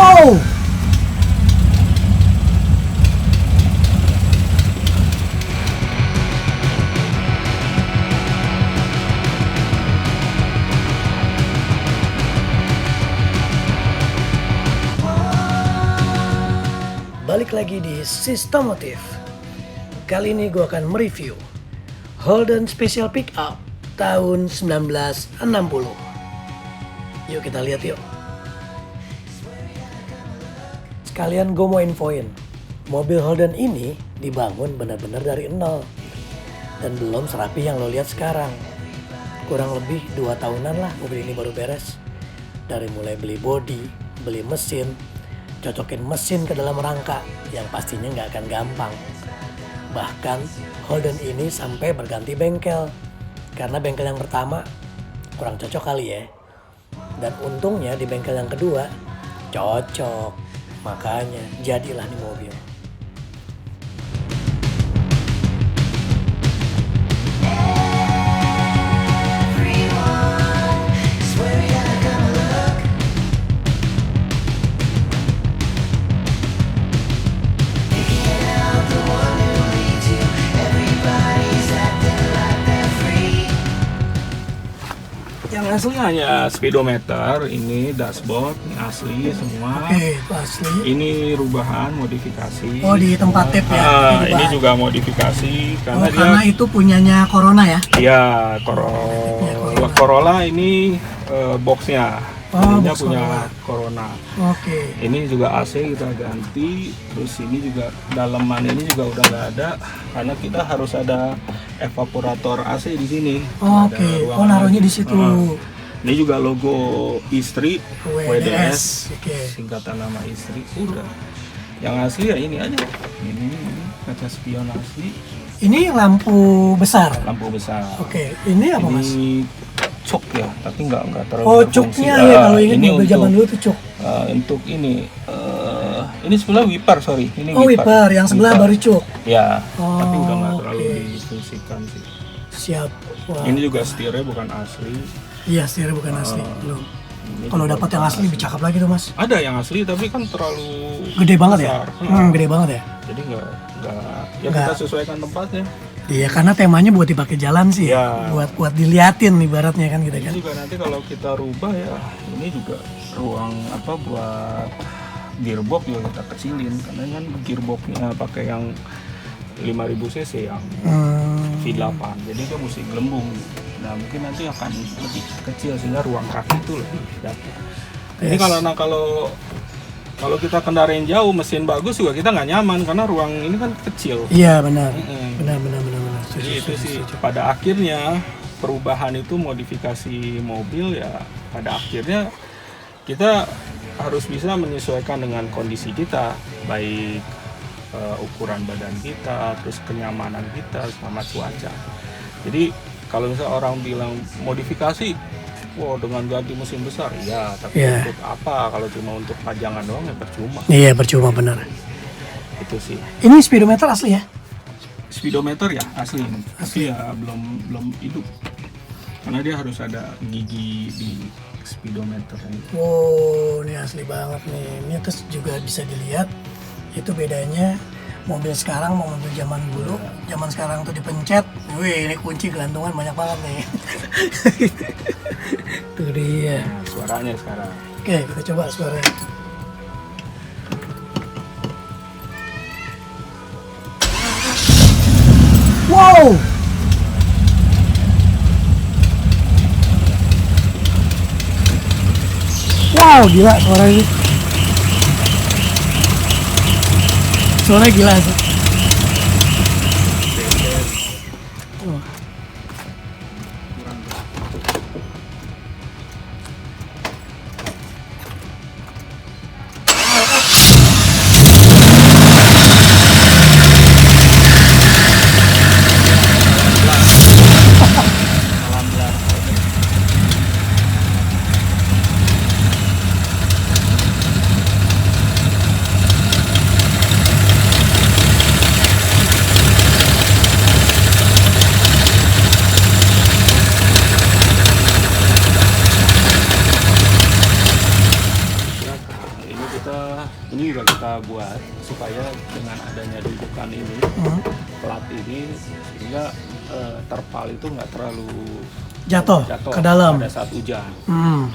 Wow. Balik lagi di Sistomotif. Kali ini gue akan mereview Holden Special Pickup tahun 1960. Yuk kita lihat yuk. Sekalian gue mau infoin, mobil Holden ini dibangun benar-benar dari nol. Dan belum serapi yang lo lihat sekarang. Kurang lebih 2 tahunan lah mobil ini baru beres. Dari mulai beli bodi, beli mesin, cocokin mesin ke dalam rangka yang pastinya nggak akan gampang. Bahkan Holden ini sampai berganti bengkel karena bengkel yang pertama kurang cocok kali ya. Dan untungnya di bengkel yang kedua cocok, makanya jadilah nih mobil. Yang asli hanya speedometer, ini dashboard, ini asli semua. Oke, itu asli. Ini rubahan, modifikasi. Oh, di tempat tip ya? Ini juga modifikasi karena karena itu punyanya Corona ya? Iya, Corolla ini boxnya. Ininya box punya Corona. Oke. Ini juga AC kita ganti, terus ini juga daleman ini juga udah nggak ada karena kita harus ada evaporator AC di sini. Oke. Oh, naruhnya di situ. Ini juga logo istri WDS, Oke. singkatan nama istri. Udah. Yang asli ya ini aja. Ini kaca spion asli. Ini lampu besar. Lampu besar. Oke. Ini apa mas? Ini cok ya, tapi nggak terlalu. Oh, berfungsi. coknya ya, kalau ingat ini mobil zaman dulu tuh cok. Untuk ini sebelah wiper, sorry. Ini wiper, yang sebelah baru cok. Ya, Oh, tapi udah nggak terlalu oke. difungsikan sih. Siap. Wah. Ini juga setirnya bukan asli. Iya, setirnya bukan asli. Belum. Ini Kalau juga dapat yang bukan asli lebih cakep lagi tuh mas. Ada yang asli tapi kan terlalu Gede banget ya? besar. Gede banget ya? Jadi nggak ya Nggak. kita sesuaikan tempatnya. Iya, karena temanya buat dipakai jalan sih ya. Ya. Buat diliatin ibaratnya kan gitu Ini kan. juga nanti kalau kita rubah ya, ini juga ruang apa buat gearbox juga kita kecilin karena kan gearboxnya pakai yang 5000 cc yang V8, jadi itu mesti gelembung. Nah mungkin nanti akan lebih kecil sehingga ruang kaki itu lebih dapat. Jadi kalau kita kendarain jauh mesin bagus juga kita nggak nyaman karena ruang ini kan kecil. Iya benar. Mm-mm. Benar. Jadi itu sih pada akhirnya perubahan itu modifikasi mobil ya pada akhirnya kita harus bisa menyesuaikan dengan kondisi kita, baik ukuran badan kita, terus kenyamanan kita sama cuaca. Jadi kalau misalnya orang bilang modifikasi, wow dengan ganti mesin besar, iya, tapi untuk apa? Kalau cuma untuk pajangan doang ya percuma. Iya percuma benar. Itu sih. Ini speedometer asli ya? Speedometer ya asli, tapi ya belum hidup karena dia harus ada gigi di speedometer ini. Wow, ini asli banget nih. Ini terus juga bisa dilihat itu bedanya mobil sekarang sama mobil zaman dulu. Zaman sekarang tuh dipencet, wih ini kunci gelantungan banyak banget nih. Tuh dia. Nah, suaranya sekarang. Oke, kita coba suaranya. Wow. Wow, gila suara ini. Suaranya gila sih. Wah. ini juga kita buat supaya dengan adanya dudukan ini, plat ini, sehingga terpal itu nggak terlalu jatuh ke dalam pada saat hujan.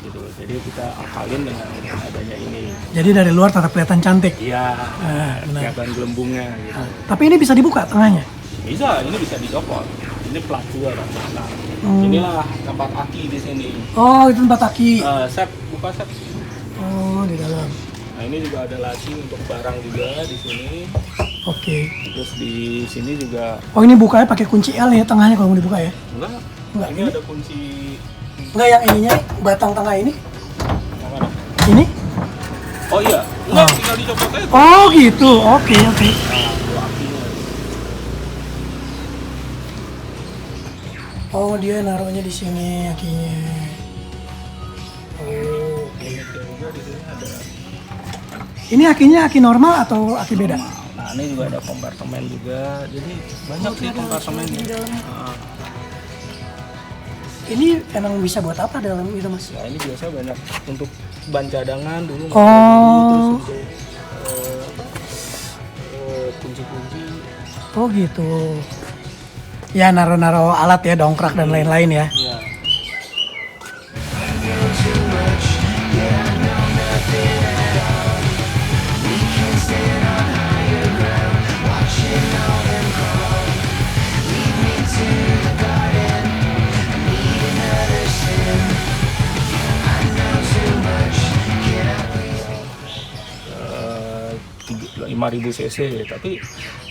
Gitu. Jadi kita akalin dengan adanya ini. Jadi dari luar tetap kelihatan cantik. Iya, benar. kelihatan gelembungnya gitu. Tapi ini bisa dibuka tengahnya? Bisa, ini bisa dicopot. Ini plat juga kan. Nah, inilah tempat aki di sini. Oh, itu tempat aki. Set, buka set. Oh, di dalam. Nah, ini juga ada laci untuk barang juga di sini. Oke. Terus di sini juga Oh, ini bukanya pakai kunci L ya tengahnya kalau mau dibuka ya? enggak, ini ada kunci Enggak, yang ininya batang tengah ini? yang mana? Ini? Oh iya, enggak, tinggal dicopot aja. Oh gitu, oke. Nah, itu akinya. Oh, dia naruhnya di sini akinya. Oh, oke. Ini juga di sini ada. Ini akinya aki normal atau aki beda? Nah, ini juga ada kompartemen juga. Jadi banyak sih kompartemennya. Nah, Ini emang bisa buat apa dalam itu, Mas? ya ini biasa banyak untuk ban cadangan dulu. Oh. Terus untuk kunci-kunci. Oh gitu. Ya naro-naro alat ya, dongkrak dan lain-lain ya. Ya. Eh, 5.000 cc, tapi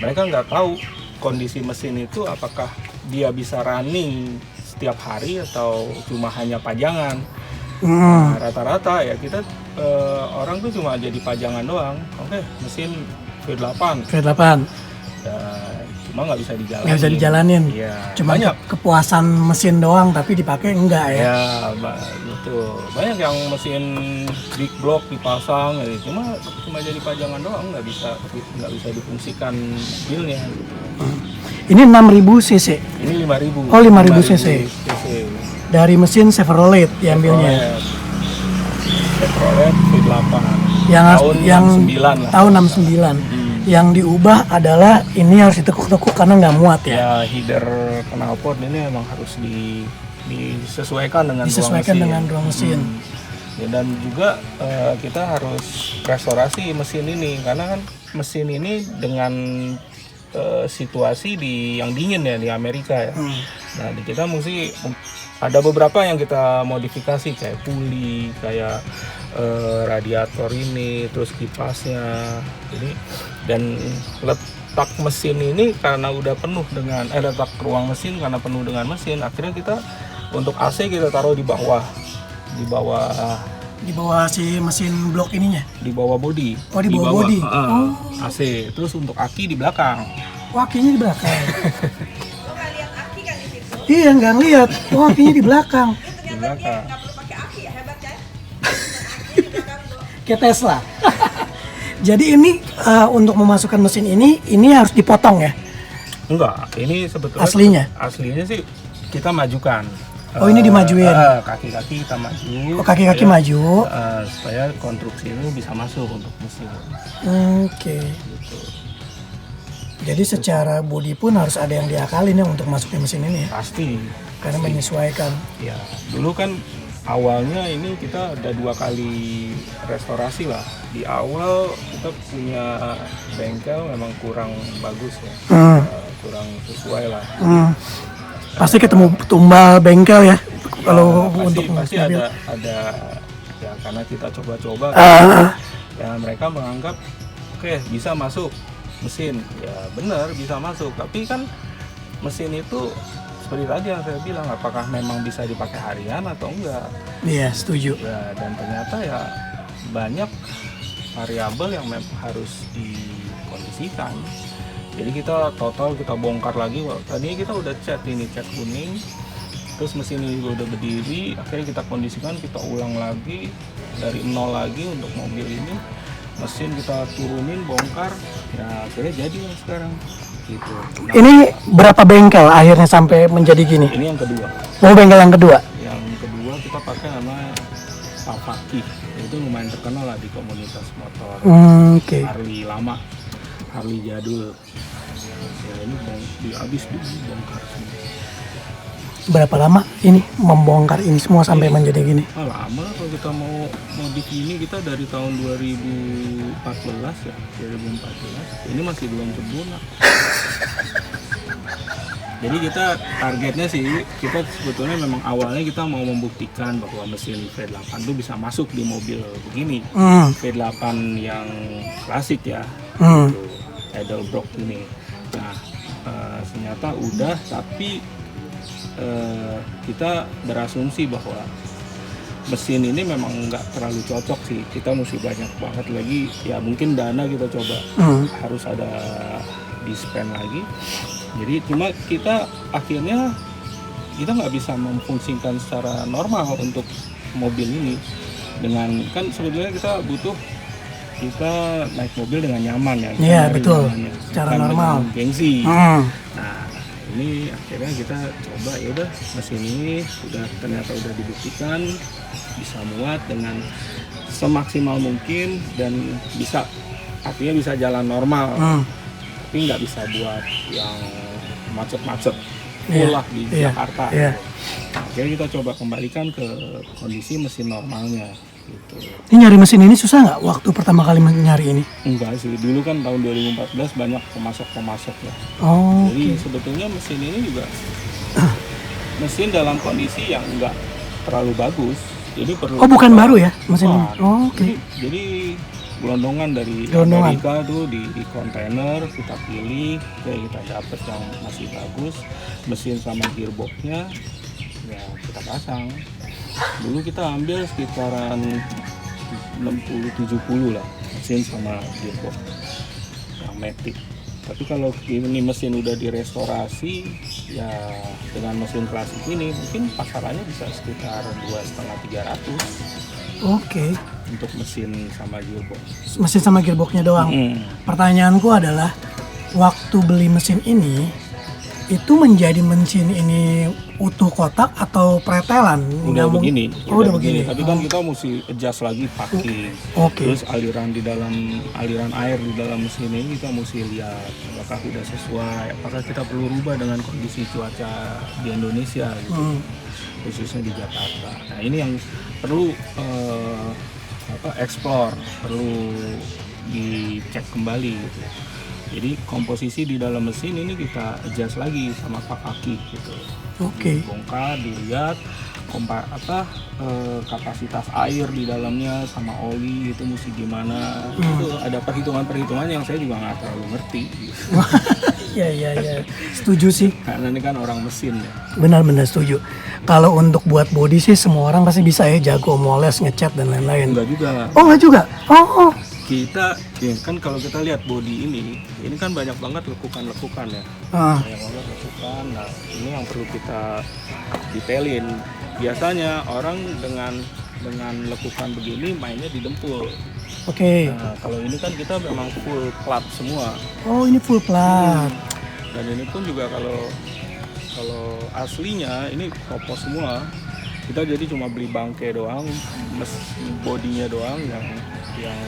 mereka nggak tahu kondisi mesin itu apakah dia bisa running setiap hari atau cuma hanya pajangan. Nah, rata-rata ya kita orang tuh cuma jadi pajangan doang. Oke, mesin V8 V8 ya, cuma nggak bisa dijalanin. nggak bisa dijalanin. Iya, Cuma banyak. kepuasan mesin doang tapi dipakai enggak ya. Ya, gitu. Banyak yang mesin big block dipasang, ya, cuma jadi pajangan doang, nggak bisa difungsikan mobilnya. Ini 6000 cc. Ini 5.000. Oh, 5.000 cc. Dari mesin Chevrolet diambilnya. Chevrolet V8. Yang 69 lah. tahun 69. Yang diubah adalah ini harus ditekuk-tekuk karena nggak muat ya. Ya, header knalpot ini emang harus disesuaikan dengan ruang mesin. Ya, dan juga kita harus restorasi mesin ini karena kan mesin ini dengan situasi yang dingin ya di Amerika ya. Nah, di kita mesti ada beberapa yang kita modifikasi kayak puli, kayak radiator ini, terus kipasnya. Jadi dan letak mesin ini karena udah penuh dengan letak ruang mesin karena penuh dengan mesin, akhirnya kita untuk AC kita taruh di bawah Si mesin blok ininya. di bawah bodi. Oh, di bawah bodi. AC. Terus untuk aki di belakang. Oh, akinya di belakang. Iya, nggak ngeliat. Oh, akinya di belakang. Di belakang. Kayak Tesla. Jadi ini untuk memasukkan mesin ini harus dipotong ya? Enggak, ini sebetulnya aslinya sih kita majukan. Oh, ini dimajuin. Kaki-kaki kita maju. Oh, kaki-kaki maju. Supaya konstruksi ini bisa masuk untuk mesin. Oke. Gitu. Jadi secara bodi pun harus ada yang diakalin ya untuk masukin mesin ini ya? Pasti. Karena menyesuaikan. Ya, dulu kan awalnya ini kita ada 2 kali restorasi lah. Di awal kita punya bengkel memang kurang bagus ya, kurang sesuai lah. Pasti ketemu tumbal bengkel ya kalau untuk pasti ada ya karena kita coba-coba ya mereka menganggap oke, bisa masuk mesin ya benar bisa masuk, tapi kan mesin itu seperti tadi yang saya bilang apakah memang bisa dipakai harian atau enggak. Iya, setuju ya, dan ternyata ya banyak variabel yang harus dikondisikan. Jadi kita kita bongkar lagi. Tadinya kita udah cat kuning, terus mesin ini udah berdiri, akhirnya kita kondisikan, kita ulang lagi dari nol lagi untuk mobil ini. Mesin kita turunin, bongkar, ya akhirnya jadi yang sekarang gitu. Nah, ini berapa bengkel akhirnya sampai menjadi gini? Ini yang kedua. Oh, bengkel yang kedua? Yang kedua kita pakai namanya Kawasaki. Jadi itu lumayan terkenal lah di komunitas motor Oke. Harley lama, Harley jadul. Ya ini habis dibongkar semua. Berapa lama ini membongkar ini semua sampai menjadi gini? Lama kalau kita mau modif ini, kita dari tahun 2014 ya, 2014. Ini masih belum sempurna. Jadi kita targetnya sih, kita sebetulnya memang awalnya kita mau membuktikan bahwa mesin V8 itu bisa masuk di mobil begini. V8 yang klasik ya, gitu, Edelbrock ini. Nah, ternyata udah, tapi kita berasumsi bahwa mesin ini memang nggak terlalu cocok sih. Kita mesti banyak banget lagi, ya mungkin dana kita coba harus ada di spend lagi. Jadi cuma kita akhirnya kita nggak bisa memfungsikan secara normal untuk mobil ini. Dengan kan sebetulnya kita butuh, kita naik mobil dengan nyaman ya. Iya betul, secara normal. Gengsi. Nah ini akhirnya kita coba, ya udah mesin ini ternyata udah dibuktikan bisa muat dengan semaksimal mungkin dan artinya bisa jalan normal, tapi nggak bisa buat yang macet-macet pulah di Jakarta. Akhirnya kita coba kembalikan ke kondisi mesin normalnya. Gitu. Ini nyari mesin ini susah nggak waktu pertama kali nyari ini? Enggak sih, dulu kan tahun 2014 banyak pemasok ya. Jadi sebetulnya mesin ini juga mesin dalam kondisi yang enggak terlalu bagus. Jadi perlu. Bukan baru ya mesin ini? Jadi gelondongan dari Amerika tuh di kontainer kita pilih, kita dapat yang masih bagus, mesin sama gearboxnya ya kita pasang. Dulu kita ambil sekitaran 60-70 lah mesin sama gearbox yang Matic. Tapi kalau ini mesin udah direstorasi ya dengan mesin klasik ini mungkin pasarannya bisa sekitar 2,5-300. Untuk mesin sama gearbox. Mesin sama gearboxnya doang. Pertanyaanku adalah waktu beli mesin ini itu menjadi mesin ini utuh kotak atau pretelan? Udah begini. Udah begini. Tapi kan kita mesti adjust lagi packing. Terus aliran air di dalam mesin ini kita mesti lihat apakah udah sesuai, apakah kita perlu rubah dengan kondisi cuaca di Indonesia gitu. Khususnya di Jakarta. Nah, ini yang perlu explore, perlu dicek kembali gitu. Jadi komposisi di dalam mesin ini kita adjust lagi sama pak kaki gitu. Bongkar, dilihat kapasitas air di dalamnya sama oli itu mesti gimana. Itu ada perhitungan yang saya juga nggak terlalu ngerti. Gitu. Iya. Setuju sih. Karena ini kan orang mesin ya. Benar-benar setuju. Kalau untuk buat body sih semua orang pasti bisa ya, jago moles, ngecat dan lain-lain. Enggak juga. Enggak juga. Kita ya kan kalau kita lihat body ini kan banyak banget lekukan-lekukan ya. Banyak banget lekukan. Nah, ini yang perlu kita detailin. Biasanya orang dengan lekukan begini mainnya di dempul. Nah, kalau ini kan kita memang full plat semua. Ini full plat. Dan ini pun juga kalau aslinya ini kopos semua. Kita jadi cuma beli bangke doang, bodinya doang yang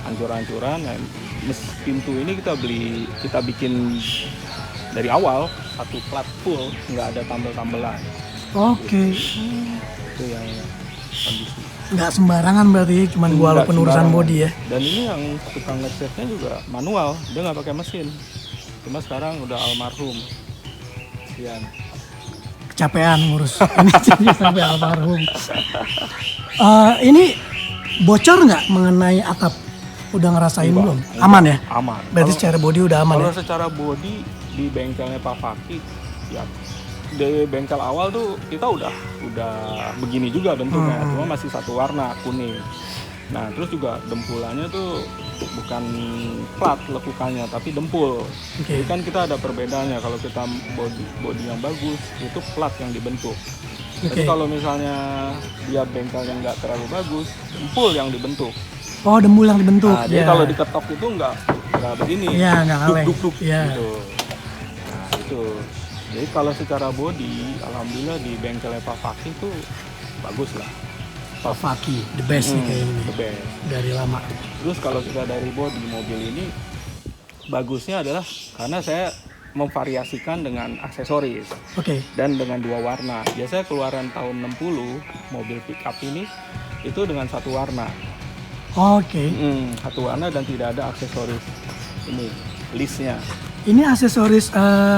hancur-hancuran. Nah, pintu ini kita bikin dari awal satu plat full, nggak ada tambel-tambelan. Itu yang kondisi. Nggak sembarangan berarti, cuman walaupun urusan body ya. Dan ini yang tukang ngecatnya juga manual, dia nggak pakai mesin. Cuma sekarang udah almarhum. Kecapean ngurus ini jadi sampai almarhum. Ini bocor nggak mengenai atap? Udah ngerasain belum? Aman ya? Aman. Berarti secara body udah aman ya? Kalau secara body di bengkelnya Pak Fakih, ya dari bengkel awal tuh kita udah begini juga bentuknya, cuma masih satu warna kuning. Nah terus juga dempulannya tuh bukan plat lekukannya tapi dempul. Jadi kan kita ada perbedaannya, kalau kita body yang bagus itu plat yang dibentuk. Tapi kalau misalnya dia bengkel yang nggak terlalu bagus, dempul yang dibentuk. Dempul yang dibentuk. Nah, jadi kalau diketok itu nggak begini. Iya, nggak kaleng. Duk gitu. Nah, itu. Jadi kalau secara body, alhamdulillah di bengkelnya Pak Fakih tuh bagus lah. top. Kawasaki, the best nih kayaknya nih, The best. dari lama. Terus kalau kita dari body mobil ini bagusnya adalah karena saya memvariasikan dengan aksesoris Oke. dan dengan 2 warna. Biasanya keluaran tahun 60 mobil pickup ini itu dengan satu warna. Oke. Satu warna dan tidak ada aksesoris ini listnya. Ini aksesoris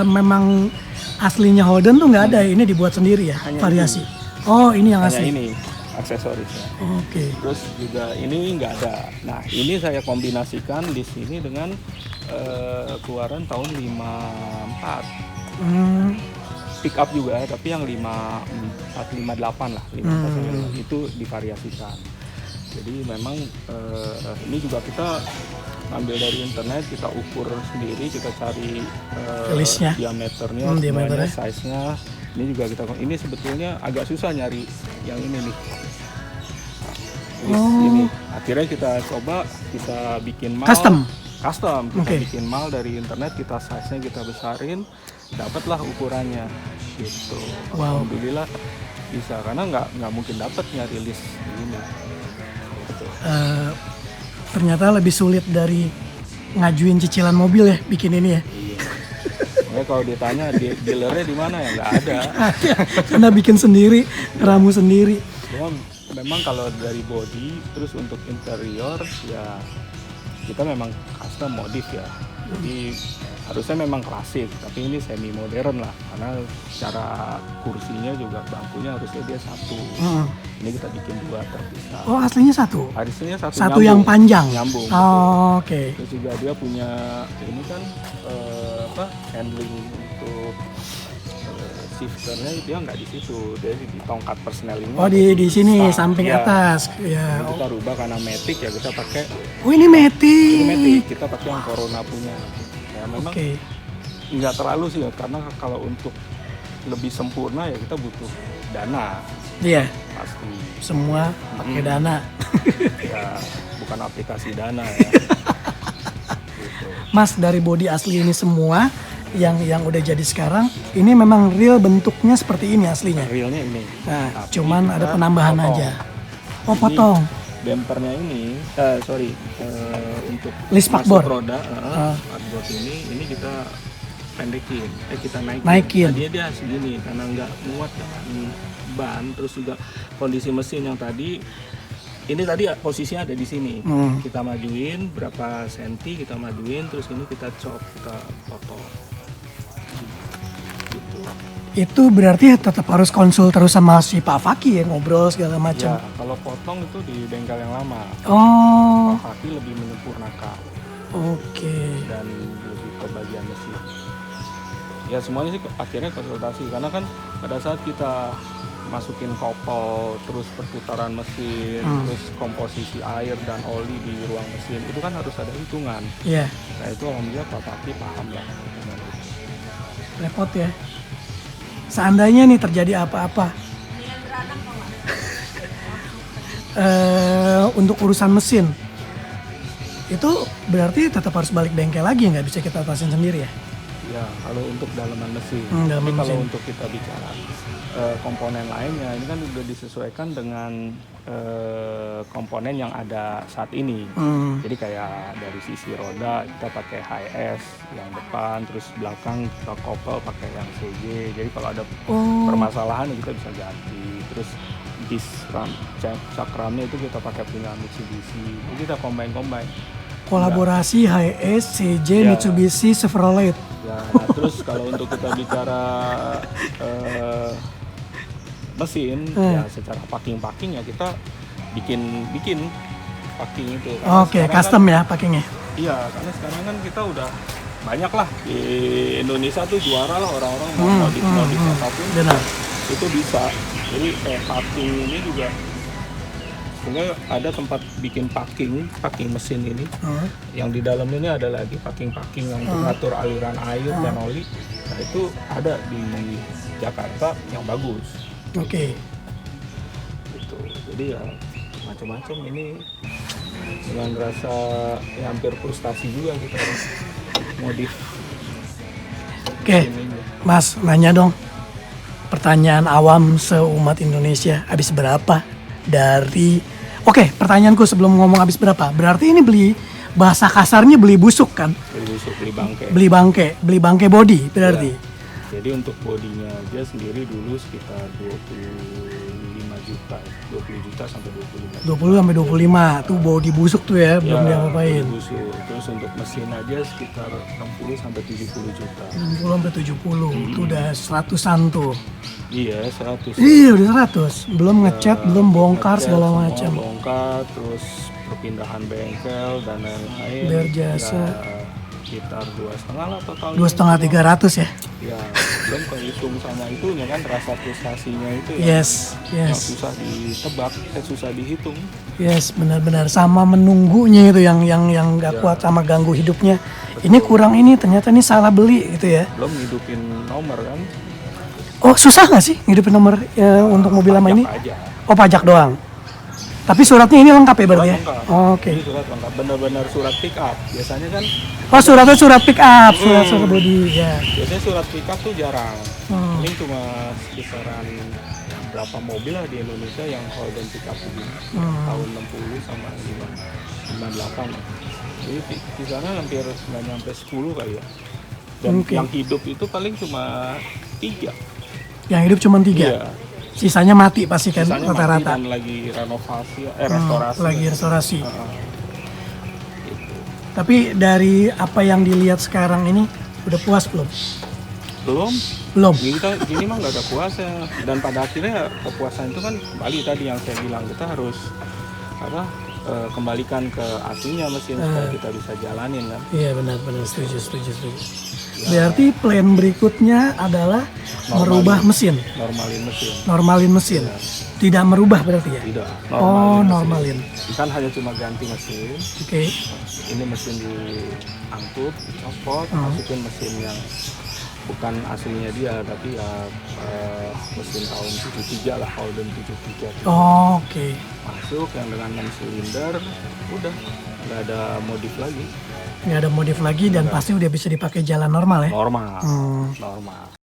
memang aslinya Holden tuh nggak ada, ini dibuat sendiri ya, Hanya variasi. Oh, ini yang Hanya asli. ini aksesorisnya. Oke. Terus juga ini nggak ada. Nah ini saya kombinasikan di sini dengan keluaran tahun 54 pick up juga, tapi yang 5458 lah, 5458 itu divariasikan. Jadi memang ini juga kita ambil dari internet, kita ukur sendiri, kita cari Listnya. diameternya, Diameternya. size-nya. Ini juga kita, ini sebetulnya agak susah nyari yang ini nih. Ini akhirnya kita coba, kita bikin mal Custom. kita bikin mal dari internet, kita size-nya kita besarin, dapatlah ukurannya gitu. Wow. Alhamdulillah bisa, karena nggak mungkin dapat nyari list ini gitu. Ternyata lebih sulit dari ngajuin cicilan mobil ya, bikin ini ya. Iya. Kalau ditanya dealernya di mana ya nggak ada. Karena bikin sendiri, ramu sendiri. Cuma memang kalau dari body, terus untuk interior ya kita memang custom modif ya. Jadi harusnya memang klasik, tapi ini semi modern lah, karena cara kursinya juga bangkunya harusnya dia satu. Ini kita bikin 2 terpisah. Oh, aslinya satu? Harusnya Satu nyambung, yang panjang? nyambung. Oh, oke. Terus juga dia punya ini kan handling untuk shifternya itu ya nggak di situ, dia di tongkat persnelingnya. Oh, di sini Start. samping Ya. atas. Ya. Ini kita rubah karena matic ya, kita pakai Oh, ini matic. ini matic, kita pakai yang Corona punya. Ya memang Oke. nggak terlalu sih ya, karena kalau untuk lebih sempurna ya kita butuh dana Iya, pasti. semua pakai dana. Ya bukan aplikasi dana ya. Gitu. Mas, dari body asli ini semua yang udah jadi sekarang, ini memang real bentuknya seperti ini aslinya. Realnya ini. Nah, Tapi cuman ada kita penambahan potong. aja. Oh, potong. Bempernya ini, untuk List masuk spakbor. roda, spakbor ini kita pendekin, kita naikin. Naikin. Tadinya dia segini karena nggak muat dengan ban, terus juga kondisi mesin yang tadi. Ini tadi posisinya ada di sini. Kita majuin berapa senti, kita majuin, terus ini kita chop, kita potong. Gitu. Itu berarti tetap harus konsul terus sama si Pak Faki ya, ngobrol segala macam. Ya, kalau potong itu di bengkel yang lama. Oh, Pak Faki lebih menyempurnakan oke. dan lebih ke bagian mesin. Ya semuanya sih akhirnya konsultasi, karena kan pada saat kita masukin kopel, terus perputaran mesin, terus komposisi air dan oli di ruang mesin, itu kan harus ada hitungan. Iya, Nah itu alhamdulillah Pak Faki paham lah hitungan itu. repot ya. Seandainya nih terjadi apa-apa, untuk urusan mesin, itu berarti tetap harus balik bengkel lagi, nggak bisa kita atasin sendiri ya? Ya kalau untuk dalaman mesin. Dalaman Tapi kalau mesin. untuk kita bicara komponen lainnya, ini kan udah disesuaikan dengan komponen yang ada saat ini. Jadi kayak dari sisi roda kita pakai HS yang depan, terus belakang kita kopel pakai yang CJ. Jadi kalau ada permasalahan kita bisa ganti. Terus disk ram, cakramnya itu kita pakai punya Mitsubishi. Jadi kita combine. Kolaborasi HS, CJ, Ya. Mitsubishi, Chevrolet. Ya, nah, terus kalau untuk kita bicara mesin, ya secara packing ya kita bikin packing itu. Karena Oke, sekarang custom kan, ya packingnya. iya, karena sekarang kan kita udah banyak lah di Indonesia tuh juara lah orang-orang mau modif apapun Benar. itu bisa. Jadi packing ini juga sebenarnya ada tempat bikin packing mesin ini. Yang di dalam ini ada lagi packing yang untuk ngatur aliran air dan oli. Nah itu ada di Jakarta yang bagus. Oke. Gitu. Jadi ya macam-macam ini dengan rasa ya, hampir frustasi juga kita modif. Oke, Mas, nanya dong. Pertanyaan awam seumat Indonesia, habis berapa dari... Oke, pertanyaanku sebelum ngomong habis berapa. Berarti ini beli, bahasa kasarnya beli busuk kan? beli Beli bangke body berarti. Ya. Jadi untuk bodinya aja sendiri dulu sekitar 25 juta, 20 juta sampai 25 juta. 20 sampai 25 tuh body busuk tuh ya, belum dia ngapain. Bodi busuk. Terus untuk mesin aja sekitar 60 sampai 70 juta. 60 sampai 70 itu udah 100-an tuh. Iya, 100. Iya, udah 100. Belum ngecat, belum bongkar segala Semua macam. bongkar, terus perpindahan bengkel dan lain-lain. Bayar jasa. Ya, sekitar 2,5 lah totalnya. 2,5 300 ya. Ya, belum kehitung sama itunya kan, rasa frustasinya itu ya. Yang Yes. susah ditebak, susah dihitung. Yes, benar-benar sama menunggunya itu yang nggak kuat sama ganggu hidupnya. Ini kurang ini, ternyata ini salah beli gitu ya. Belum ngidupin nomor kan. Oh, susah nggak sih ngidupin nomor untuk mobil lama ini? Pajak aja. Oh, pajak doang. Tapi suratnya ini lengkap ya berarti ya? Surat lengkap. Oh, oke. Ini surat lengkap, benar-benar surat pick up. Biasanya kan Oh, suratnya surat pick up, surat body ya. biasanya surat pick up tuh jarang. Hmm. Paling cuma sekisaran berapa mobil lah di Indonesia yang Holden pick up begini. Tahun 60 sama 58. Jadi di sana hampir nggak nyampe 10 kali ya. Dan Oke. yang hidup itu paling cuma 3. Yang hidup cuma 3. Iya. Sisanya mati pasti kan Sisanya mati rata-rata. dan lagi renovasi, restorasi. Lagi restorasi. Gitu. Tapi dari apa yang dilihat sekarang ini udah puas belum? Belum. Belum. Gini mah nggak ada puasnya, dan pada akhirnya kepuasan itu kan kembali tadi yang saya bilang, kita harus kembalikan ke aslinya mesin supaya kita bisa jalanin kan. Iya benar setuju. Berarti plan berikutnya adalah merubah mesin, normalin mesin. Tidak merubah berarti ya? Tidak. Normalin. Kan hanya cuma ganti mesin. Oke. Ini mesin diangkut, dicopot, masukin mesin yang bukan aslinya dia, tapi ya mesin tahun 73 lah, Holden 73. Oke. Masuk yang dengan 6 silinder, udah nggak ada modif lagi. Nggak ada modif lagi dan pasti udah bisa dipakai jalan normal ya? Normal.